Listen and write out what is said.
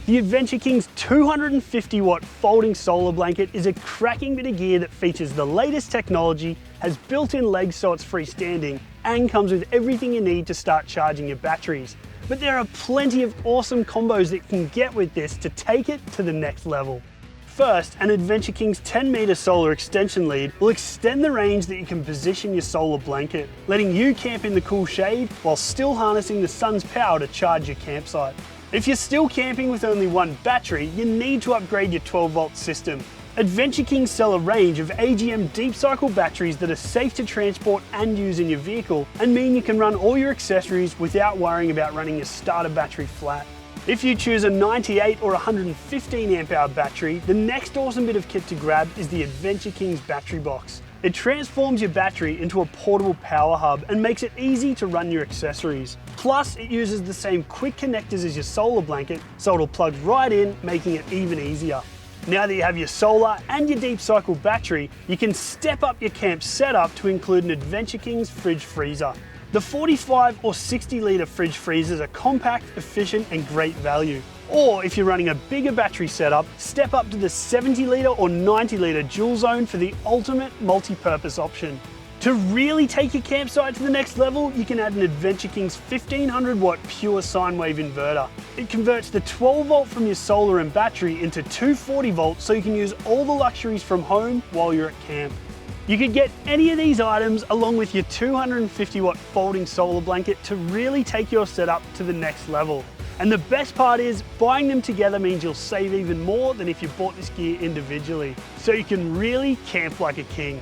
The Adventure King's 250 watt folding solar blanket is a cracking bit of gear that features the latest technology, has built-in legs so it's freestanding, and comes with everything you need to start charging your batteries. But there are plenty of awesome combos that you can get with this to take it to the next level. First, an Adventure King's 10-meter solar extension lead will extend the range that you can position your solar blanket, letting you camp in the cool shade while still harnessing the sun's power to charge your campsite. If you're still camping with only one battery, you need to upgrade your 12-volt system. Adventure Kings sell a range of AGM deep cycle batteries that are safe to transport and use in your vehicle and mean you can run all your accessories without worrying about running your starter battery flat. If you choose a 98 or 115 amp hour battery, the next awesome bit of kit to grab is the Adventure Kings battery box. It transforms your battery into a portable power hub and makes it easy to run your accessories. Plus, it uses the same quick connectors as your solar blanket, so it'll plug right in, making it even easier. Now that you have your solar and your deep cycle battery, you can step up your camp setup to include an Adventure Kings fridge freezer. The 45 or 60 litre fridge freezers are compact, efficient and great value. Or if you're running a bigger battery setup, step up to the 70 litre or 90 litre dual zone for the ultimate multi-purpose option. To really take your campsite to the next level, you can add an Adventure Kings 1500 watt pure sine wave inverter. It converts the 12 volt from your solar and battery into 240 volts so you can use all the luxuries from home while you're at camp. You could get any of these items along with your 250 watt folding solar blanket to really take your setup to the next level. And the best part is, buying them together means you'll save even more than if you bought this gear individually. So you can really camp like a king.